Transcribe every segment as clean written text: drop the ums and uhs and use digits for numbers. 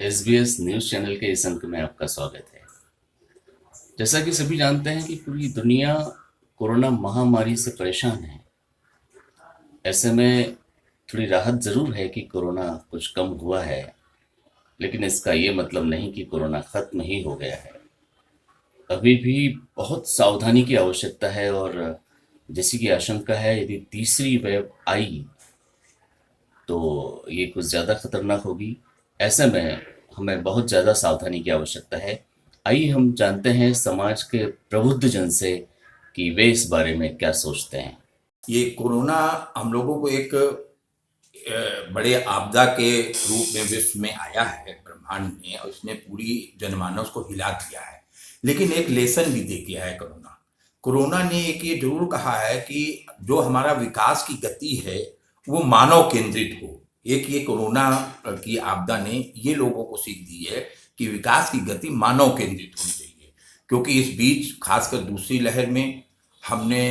SBS news channel के इस अंक में आपका स्वागत है। जैसा कि सभी जानते हैं कि पूरी दुनिया कोरोना महामारी से परेशान है। ऐसे में थोड़ी राहत ज़रूर है कि कोरोना कुछ कम हुआ है, लेकिन इसका ये मतलब नहीं कि कोरोना ख़त्म ही हो गया है। अभी भी बहुत सावधानी की आवश्यकता है और जैसी कि आशंका है, यदि तीसरी वेव आई तो ये कुछ ज़्यादा खतरनाक होगी। ऐसे में हमें बहुत ज़्यादा सावधानी की आवश्यकता है। आइए हम जानते हैं समाज के प्रबुद्ध जन से कि वे इस बारे में क्या सोचते हैं। ये कोरोना हम लोगों को एक बड़े आपदा के रूप में विश्व में आया है ब्रह्मांड में, और इसने पूरी जनमानस को हिला दिया है। लेकिन एक लेसन भी दे दिया है कोरोना। कोरोना ने एक ये जरूर कहा है कि जो हमारा विकास की गति है वो मानव केंद्रित हो। एक ये कोरोना की आपदा ने ये लोगों को सीख दी है कि विकास की गति मानव केंद्रित होनी चाहिए। क्योंकि इस बीच खासकर दूसरी लहर में हमने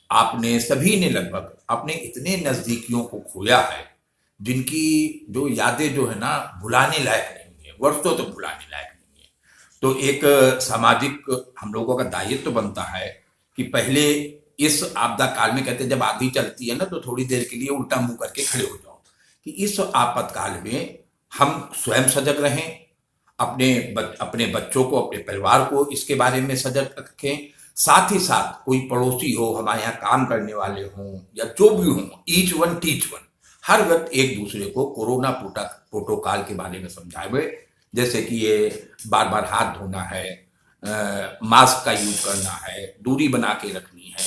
आपने सभी ने लगभग अपने इतने नजदीकियों को खोया है जिनकी जो यादें जो है ना भुलाने लायक नहीं है, वर्षों तक भुलाने लायक नहीं है। तो एक सामाजिक हम लोगों का दायित्व तो बनता है कि पहले इस आपदा काल में कहते हैं जब आंधी चलती है ना तो थोड़ी देर के लिए उल्टा मुंह करके खड़े हो जाओ, कि इस आपातकाल में हम स्वयं सजग रहें, अपने बच्चों को, अपने परिवार को इसके बारे में सजग रखें। साथ ही साथ कोई पड़ोसी हो, हमारे यहाँ काम करने वाले हों या जो भी हों, ईच वन टीच वन, हर वक्त एक दूसरे को कोरोना प्रोटोकॉल के बारे में समझाए। जैसे कि ये बार बार हाथ धोना है, मास्क का यूज करना है, दूरी बना के रखनी है,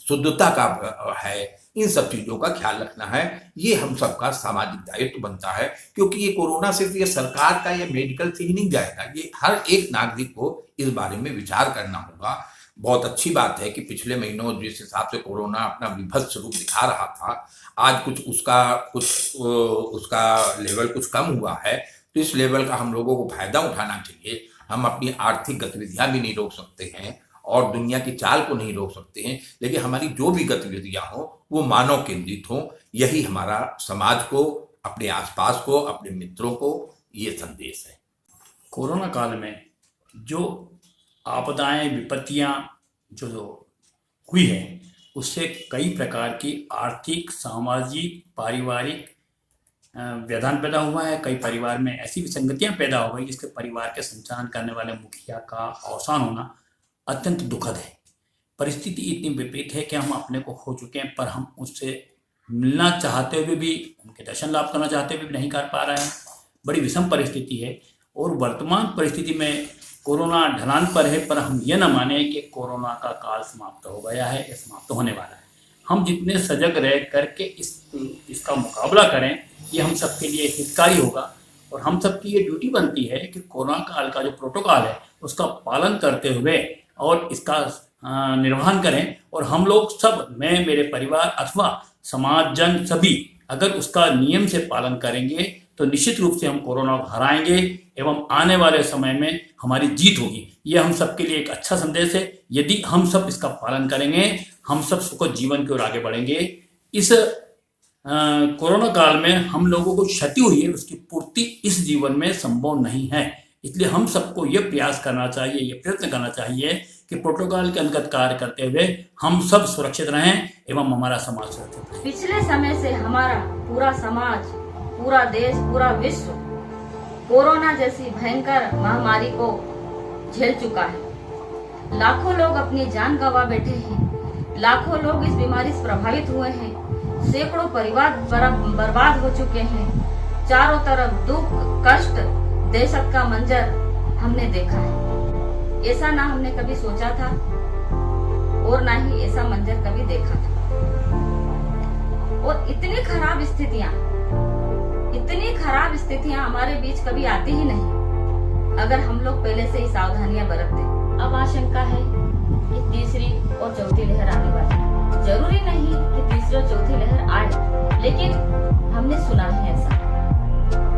शुद्धता का है, इन सब चीजों का ख्याल रखना है। ये हम सबका सामाजिक दायित्व बनता है, क्योंकि ये कोरोना सिर्फ ये सरकार का या मेडिकल से ही नहीं जाएगा, ये हर एक नागरिक को इस बारे में विचार करना होगा। बहुत अच्छी बात है कि पिछले महीनों जिस हिसाब से कोरोना अपना विभत्स रूप दिखा रहा था, आज कुछ उसका लेवल कुछ कम हुआ है। तो इस लेवल का हम लोगों को फायदा उठाना चाहिए। हम अपनी आर्थिक गतिविधियां भी नहीं रोक सकते हैं और दुनिया की चाल को नहीं रोक सकते हैं, लेकिन हमारी जो भी गतिविधियां हो वो मानव केंद्रित हो। यही हमारा समाज को, अपने आसपास को, अपने मित्रों को ये संदेश है। कोरोना काल में जो आपदाएं, विपत्तियां जो हुई है, उससे कई प्रकार की आर्थिक, सामाजिक, पारिवारिक व्यवधान पैदा हुआ है। कई परिवार में ऐसी विसंगतियां पैदा हो गई जिसके परिवार के संचालन करने वाले मुखिया का अवसान होना अत्यंत दुखद है। परिस्थिति इतनी विपरीत है कि हम अपने को खो चुके हैं, पर हम उससे मिलना चाहते हुए भी, उनके दर्शन लाभ करना चाहते हुए भी नहीं कर पा रहे हैं। बड़ी विषम परिस्थिति है और वर्तमान परिस्थिति में कोरोना ढलान पर है, पर हम ये न माने कि कोरोना का काल समाप्त हो गया है या समाप्त होने वाला है। हम जितने सजग रह करके इसका मुकाबला करें, ये हम सबके लिए हितकारी होगा। और हम सबकी ये ड्यूटी बनती है कि कोरोना काल का जो प्रोटोकॉल है उसका पालन करते हुए और इसका निर्वहन करें। और हम लोग सब, मैं, मेरे परिवार अथवा समाज जन सभी, अगर उसका नियम से पालन करेंगे तो निश्चित रूप से हम कोरोना को हराएंगे एवं आने वाले समय में हमारी जीत होगी। ये हम सबके लिए एक अच्छा संदेश है। यदि हम सब इसका पालन करेंगे, हम सब सुखद जीवन की ओर आगे बढ़ेंगे। इस कोरोना काल में हम लोगों को क्षति हुई है, उसकी पूर्ति इस जीवन में संभव नहीं है। इसलिए हम सबको ये प्रयास करना चाहिए, ये प्रयत्न करना चाहिए कि प्रोटोकॉल के अंतर्गत कार्य करते हुए हम सब सुरक्षित रहें एवं हमारा समाज सुरक्षित रहे। पिछले समय से हमारा पूरा समाज, पूरा देश, पूरा विश्व कोरोना जैसी भयंकर महामारी को झेल चुका है। लाखों लोग अपनी जान गंवा बैठे हैं, लाखों लोग इस बीमारी से प्रभावित हुए हैं, सैकड़ों परिवार बर्बाद हो चुके हैं। चारों तरफ दुख, कष्ट, दहशत का मंजर हमने देखा है। ऐसा ना हमने कभी सोचा था और ना ही ऐसा मंजर कभी देखा था। और इतनी खराब स्थितियां हमारे बीच कभी आती ही नहीं, अगर हम लोग पहले से ही सावधानियां बरतते। अब आशंका है कि तीसरी और चौथी लहर आने वाली है। जरूरी नहीं कि तीसरी और चौथी लहर आए, लेकिन हमने सुना है ऐसा।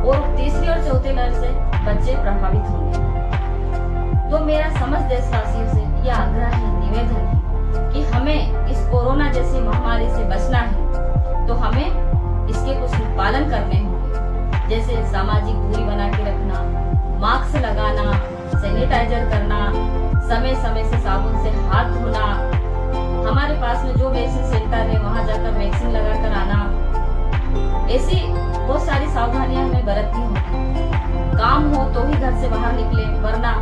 और तीसरी और चौथी लहर से बच्चे प्रभावित होंगे। तो मेरा समस्त देशवासियों से यह आग्रह है, निवेदन है कि हमें इस कोरोना जैसी महामारी से बचना है, तो हमें इसके कुछ पालन करने होंगे। जैसे सामाजिक दूरी बना के रखना, मास्क लगाना, सैनिटाइजर करना, समय समय से साबुन से हाथ धोना, हमारे पास में जो वैक्सीन सेंटर है वहां जाकर वैक्सीन लगा कर आना, ऐसी बहुत सारी सावधानियां हमें बरतनी होगी। काम हो तो ही घर से बाहर निकले, वरना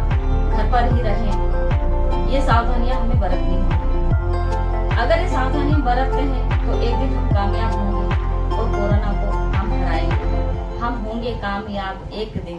घर पर ही रहें। ये सावधानियां हमें बरतनी होगी। अगर ये सावधानियां बरतते हैं तो एक दिन हम कामयाब होंगे और कोरोना को हम हराएंगे। हम होंगे कामयाब एक दिन,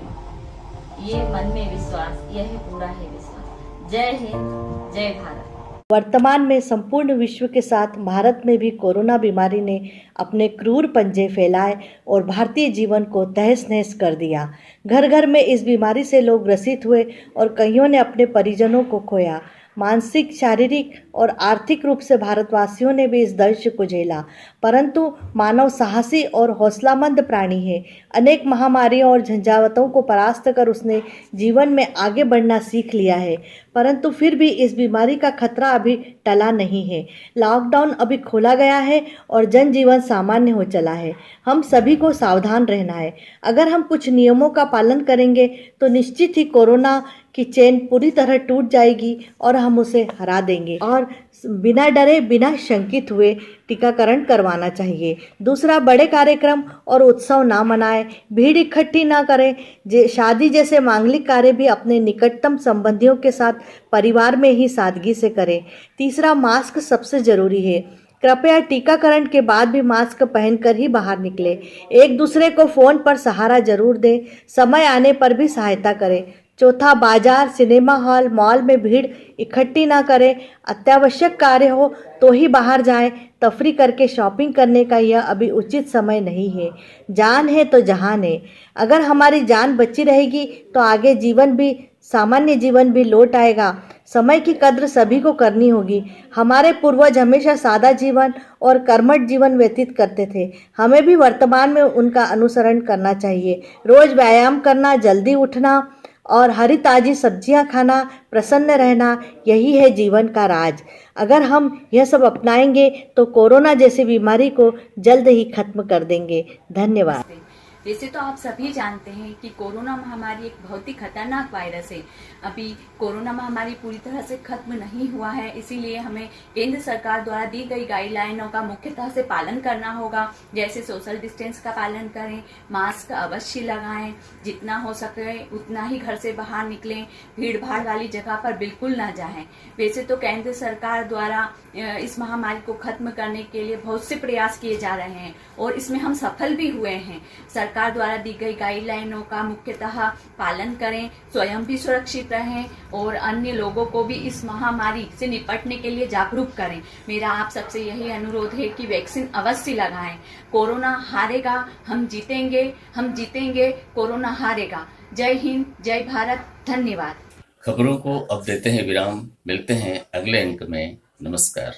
ये मन में विश्वास, यह पूरा है विश्वास। जय हिंद, जय भारत। वर्तमान में संपूर्ण विश्व के साथ भारत में भी कोरोना बीमारी ने अपने क्रूर पंजे फैलाए और भारतीय जीवन को तहस नहस कर दिया। घर घर में इस बीमारी से लोग ग्रसित हुए और कईयों ने अपने परिजनों को खोया। मानसिक, शारीरिक और आर्थिक रूप से भारतवासियों ने भी इस दर्द को झेला, परंतु मानव साहसी और हौसलामंद प्राणी है। अनेक महामारियों और झंझावतों को परास्त कर उसने जीवन में आगे बढ़ना सीख लिया है, परंतु फिर भी इस बीमारी का खतरा अभी टला नहीं है। लॉकडाउन अभी खोला गया है और जनजीवन सामान्य हो चला है। हम सभी को सावधान रहना है। अगर हम कुछ नियमों का पालन करेंगे तो निश्चित ही कोरोना की चेन पूरी तरह टूट जाएगी और हम उसे हरा देंगे। और बिना डरे, बिना शंकित हुए टीकाकरण करवाना चाहिए। दूसरा, बड़े कार्यक्रम और उत्सव ना मनाएं, भीड़ इकट्ठी ना करें। शादी जैसे मांगलिक कार्य भी अपने निकटतम संबंधियों के साथ परिवार में ही सादगी से करें। तीसरा, मास्क सबसे ज़रूरी है। कृपया टीकाकरण के बाद भी मास्क पहनकर ही बाहर निकलें। एक दूसरे को फ़ोन पर सहारा जरूर दें, समय आने पर भी सहायता करें। चौथा, बाजार, सिनेमा हॉल, मॉल में भीड़ इकट्ठी ना करें। अत्यावश्यक कार्य हो तो ही बाहर जाएं। तफरी करके शॉपिंग करने का यह अभी उचित समय नहीं है। जान है तो जहान है। अगर हमारी जान बची रहेगी तो आगे सामान्य जीवन भी लौट आएगा। समय की कद्र सभी को करनी होगी। हमारे पूर्वज हमेशा सादा जीवन और कर्मठ जीवन व्यतीत करते थे। हमें भी वर्तमान में उनका अनुसरण करना चाहिए। रोज व्यायाम करना, जल्दी उठना और हरी ताजी सब्जियां खाना, प्रसन्न रहना, यही है जीवन का राज। अगर हम यह सब अपनाएंगे तो कोरोना जैसी बीमारी को जल्द ही खत्म कर देंगे। धन्यवाद। वैसे तो आप सभी जानते हैं कि कोरोना महामारी एक बहुत ही खतरनाक वायरस है। अभी कोरोना महामारी पूरी तरह से खत्म नहीं हुआ है, इसीलिए हमें केंद्र सरकार द्वारा दी गई गाइडलाइनों का मुख्यतः से पालन करना होगा। जैसे सोशल डिस्टेंस का पालन करें, मास्क अवश्य लगाएं, जितना हो सके उतना ही घर से बाहर निकलें, भीड़ भाड़ वाली जगह पर बिल्कुल ना जाएं। वैसे तो केंद्र सरकार द्वारा इस महामारी को खत्म करने के लिए बहुत से प्रयास किए जा रहे हैं और इसमें हम सफल भी हुए हैं। सरकार द्वारा दी गई गाइडलाइनों का मुख्यतः पालन करें, स्वयं भी सुरक्षित रहें और अन्य लोगों को भी इस महामारी से निपटने के लिए जागरूक करें। मेरा आप सबसे यही अनुरोध है कि वैक्सीन अवश्य लगाएं। कोरोना हारेगा, हम जीतेंगे, कोरोना हारेगा। जय हिंद, जय भारत, धन्यवाद। खबरों को अब देते हैं विराम। मिलते हैं अगले अंक में। नमस्कार।